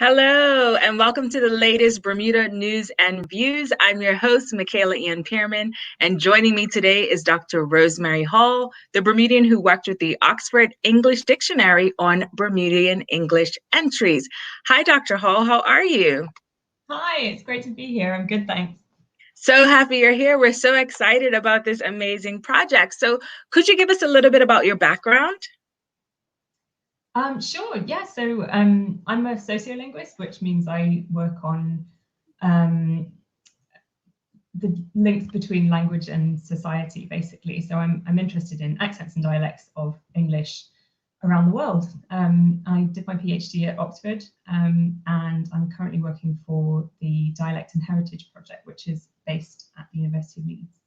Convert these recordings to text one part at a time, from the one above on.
Hello, and welcome to the latest Bermuda news and views. I'm your host, Michaela Ian Pearman, and joining me today is Dr. Rosemary Hall, the Bermudian who worked with the Oxford English Dictionary on Bermudian English entries. Hi, Dr. Hall, how are you? Hi, it's great to be here. I'm good, thanks. So happy you're here. We're so excited about this amazing project. So could you give us a little bit about your background? Sure, yeah. So I'm a sociolinguist, which means I work on the links between language and society, basically. So I'm interested in accents and dialects of English around the world. I did my PhD at Oxford, and I'm currently working for the Dialect and Heritage Project, which is based at the University of Leeds.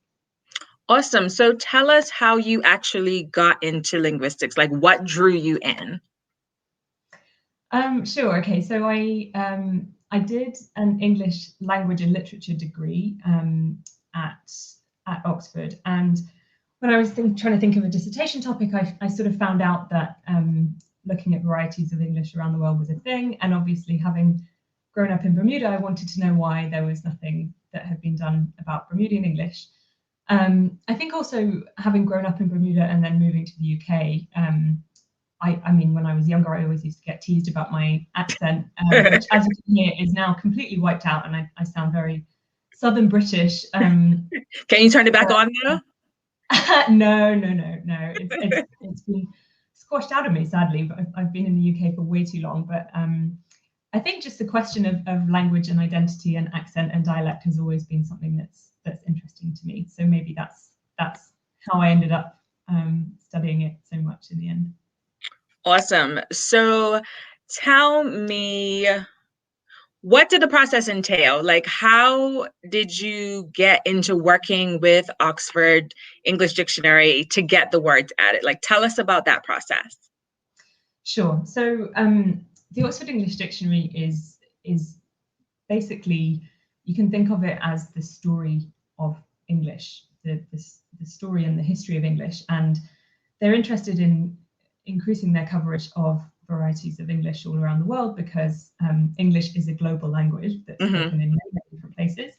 Awesome. So tell us how you actually got into linguistics, like what drew you in? Sure. Okay. So I did an English language and literature degree at Oxford, and when I was trying to think of a dissertation topic, I sort of found out that looking at varieties of English around the world was a thing, and obviously having grown up in Bermuda, I wanted to know why there was nothing that had been done about Bermudian English. I think also having grown up in Bermuda and then moving to the UK. I mean, when I was younger, I always used to get teased about my accent, which, as you can hear, is now completely wiped out, and I sound very Southern British. Can you turn it back on now? No. It's been squashed out of me, sadly. But I've been in the UK for way too long. But I think just the question of language and identity and accent and dialect has always been something that's interesting to me. So maybe that's how I ended up studying it so much in the end. Awesome. So tell me, what did the process entail? Like, how did you get into working with Oxford English Dictionary to get the words added? Like, tell us about that process. Sure. So the Oxford English Dictionary is basically, you can think of it as the story of English, the story and the history of English, and they're interested in increasing their coverage of varieties of English all around the world because English is a global language that's spoken in many different places,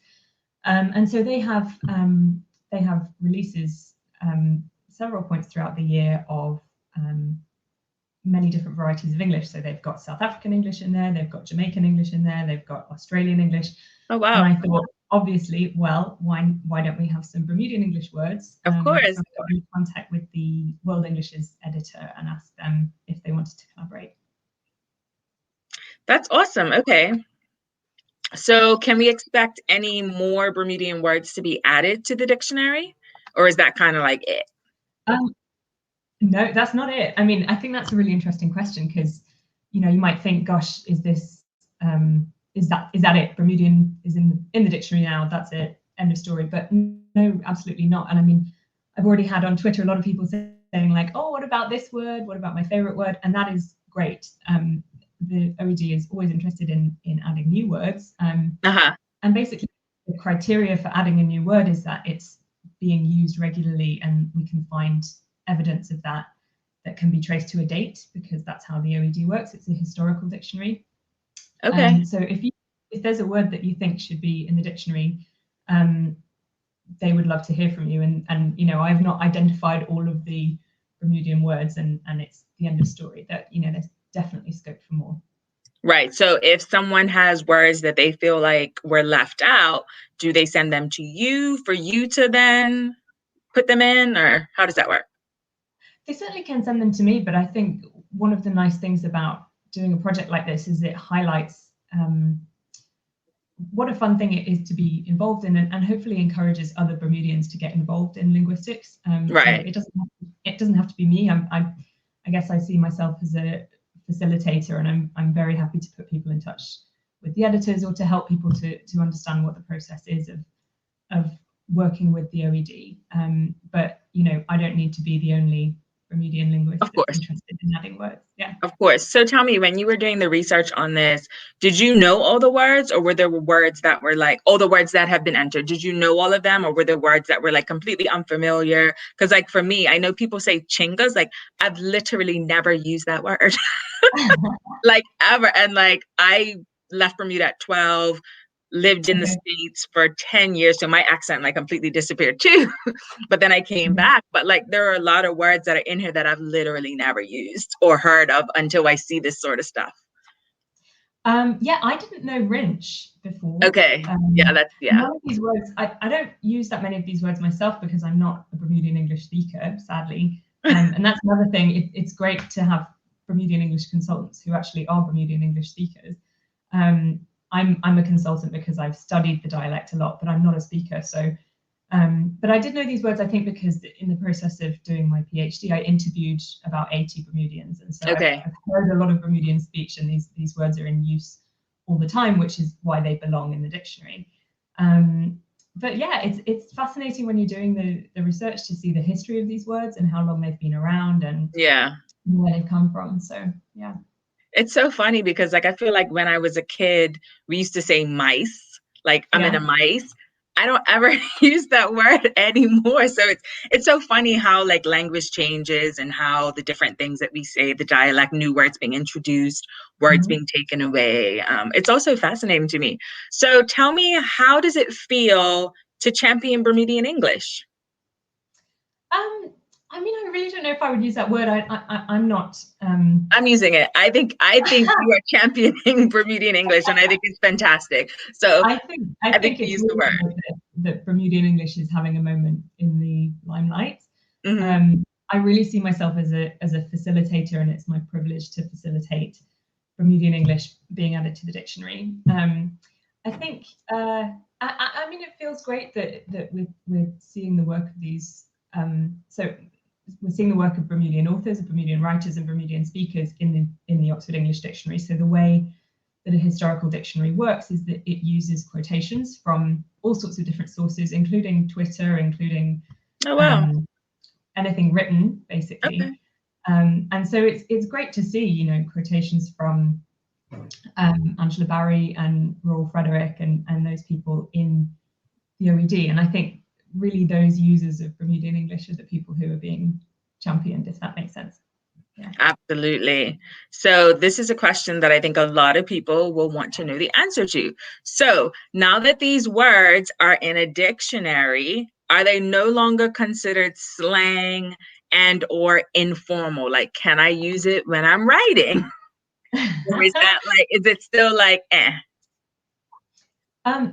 and so they have releases several points throughout the year of many different varieties of English. So they've got South African English in there, they've got Jamaican English in there, they've got Australian English. Oh, wow. And I thought, obviously, well, why don't we have some Bermudian English words? Of course. So I got in contact with the World English's editor and asked them if they wanted to collaborate. That's awesome. Okay. So can we expect any more Bermudian words to be added to the dictionary? Or is that kind of like it? No, that's not it. I mean, I think that's a really interesting question because, you might think, gosh, is that it? Bermudian is in the dictionary now. That's it. End of story. But no, absolutely not. And I mean, I've already had on Twitter a lot of people saying like, oh, what about this word? What about my favorite word? And that is great. The OED is always interested in adding new words. And basically, the criteria for adding a new word is that it's being used regularly, and we can find evidence of that can be traced to a date, because that's how the OED works. It's a historical dictionary. Okay. So if there's a word that you think should be in the dictionary, they would love to hear from you. And I've not identified all of the Bermudian words, and it's the end of story. That there's definitely scope for more. Right. So if someone has words that they feel like were left out, do they send them to you for you to then put them in, or how does that work? They certainly can send them to me, but I think one of the nice things about doing a project like this is it highlights what a fun thing it is to be involved in, and hopefully encourages other Bermudians to get involved in linguistics. Right. So it doesn't have to be me. I guess I see myself as a facilitator, and I'm very happy to put people in touch with the editors, or to help people to understand what the process is of working with the OED. But I don't need to be the only Bermudian linguist that's interested in adding words. Yeah. Of course. So tell me, when you were doing the research on this, did you know all the words, or were there words that were like, all the words that have been entered? Did you know all of them, or were there words that were like completely unfamiliar? Because like for me, I know people say chingas, like I've literally never used that word. like ever. And like I left Bermuda at 12, lived in the Okay. States for 10 years. So my accent like completely disappeared too. But then I came back. But like there are a lot of words that are in here that I've literally never used or heard of until I see this sort of stuff. Yeah, I didn't know wrench before. Okay. Yeah, None of these words, I don't use that many of these words myself because I'm not a Bermudian English speaker, sadly. And that's another thing. It's great to have Bermudian English consultants who actually are Bermudian English speakers. I'm a consultant because I've studied the dialect a lot, but I'm not a speaker. So, but I did know these words, I think, because in the process of doing my PhD, I interviewed about 80 Bermudians. And so I've heard a lot of Bermudian speech, and these words are in use all the time, which is why they belong in the dictionary. But yeah, it's fascinating when you're doing the research to see the history of these words and how long they've been around and where they've come from. So yeah. It's so funny because like I feel like when I was a kid, we used to say mice, like I'm in a mice. I don't ever use that word anymore. So it's so funny how like language changes and how the different things that we say, the dialect, new words being introduced, words being taken away. It's also fascinating to me. So tell me, how does it feel to champion Bermudian English? I mean, I really don't know if I would use that word. I'm not. I'm using it. I think you are championing Bermudian English, and I think it's fantastic. So I think it's use the really word. that Bermudian English is having a moment in the limelight. I really see myself as a facilitator, and it's my privilege to facilitate Bermudian English being added to the dictionary. I think. I mean, it feels great that we're seeing the work of these. So we're seeing the work of Bermudian authors, of Bermudian writers, and Bermudian speakers in the Oxford English Dictionary. So the way that a historical dictionary works is that it uses quotations from all sorts of different sources, including Twitter, including anything written, basically. And so it's great to see, quotations from Angela Barry and Royal Frederick and those people in the OED. And I think really those users of Bermudian English are the people who are being championed, if that makes sense. Yeah. Absolutely. So this is a question that I think a lot of people will want to know the answer to. So now that these words are in a dictionary, are they no longer considered slang and or informal? Like, can I use it when I'm writing? Or is that like, is it still like, eh?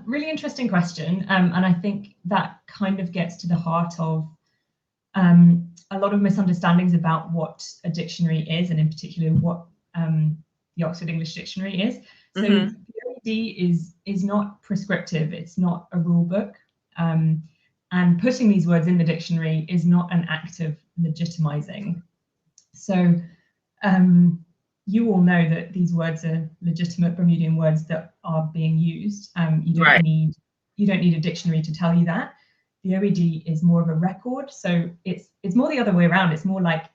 Really interesting question. And I think that kind of gets to the heart of a lot of misunderstandings about what a dictionary is, and in particular what the Oxford English Dictionary is. So the OED is not prescriptive, it's not a rule book. And putting these words in the dictionary is not an act of legitimizing. So you all know that these words are legitimate Bermudian words that are being used. You don't need a dictionary to tell you that. The OED is more of a record, so it's more the other way around. It's more like,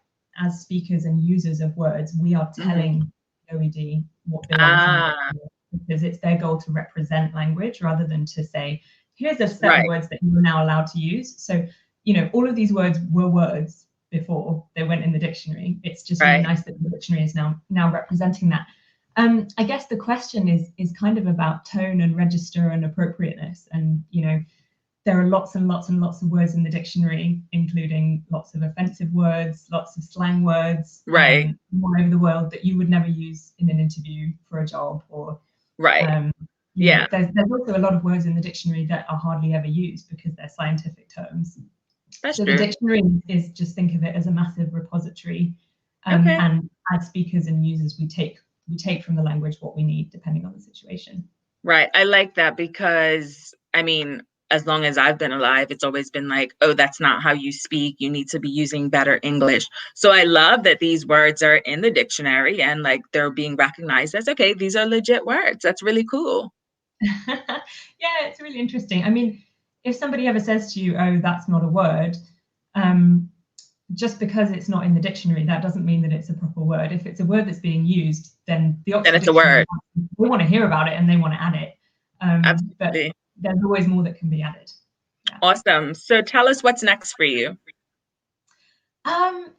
as speakers and users of words, we are telling the OED what belongs in the dictionary, because it's their goal to represent language rather than to say, here's a set of words that you're now allowed to use. So, all of these words were words before they went in the dictionary. It's just really nice that the dictionary is now representing that. I guess the question is kind of about tone and register and appropriateness. And there are lots and lots and lots of words in the dictionary, including lots of offensive words, lots of slang words, all over the world that you would never use in an interview for a job, or there's also a lot of words in the dictionary that are hardly ever used because they're scientific terms. So the dictionary is, just think of it as a massive repository, and as speakers and users, we take from the language what we need depending on the situation. Right. I like that because, I mean, as long as I've been alive, it's always been like, oh, that's not how you speak. You need to be using better English. So I love that these words are in the dictionary and like they're being recognized as, okay, these are legit words. That's really cool. Yeah, it's really interesting. I mean, if somebody ever says to you, oh, that's not a word, just because it's not in the dictionary, that doesn't mean that it's a proper word. If it's a word that's being used, then the Oxford Dictionary, we want to hear about it and they want to add it. But there's always more that can be added. Yeah. Awesome. So tell us what's next for you.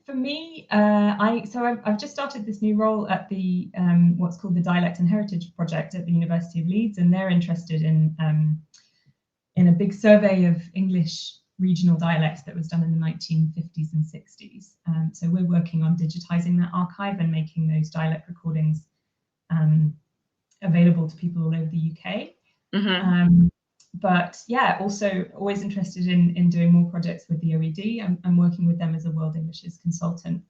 For me, I've just started this new role at the what's called the Dialect and Heritage Project at the University of Leeds, and they're interested in a big survey of English regional dialects that was done in the 1950s and 60s. So we're working on digitizing that archive and making those dialect recordings available to people all over the UK. Mm-hmm. But yeah, also always interested in doing more projects with the OED. I'm working with them as a World Englishes consultant.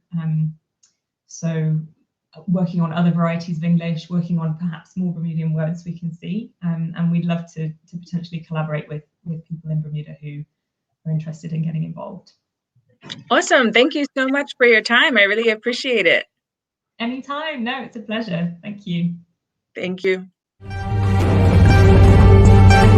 So working on other varieties of English, working on perhaps more Bermudian words we can see. And we'd love to potentially collaborate with people in Bermuda who are interested in getting involved. Awesome. Thank you so much for your time. I really appreciate it. Anytime. No, it's a pleasure. Thank you. Thank you.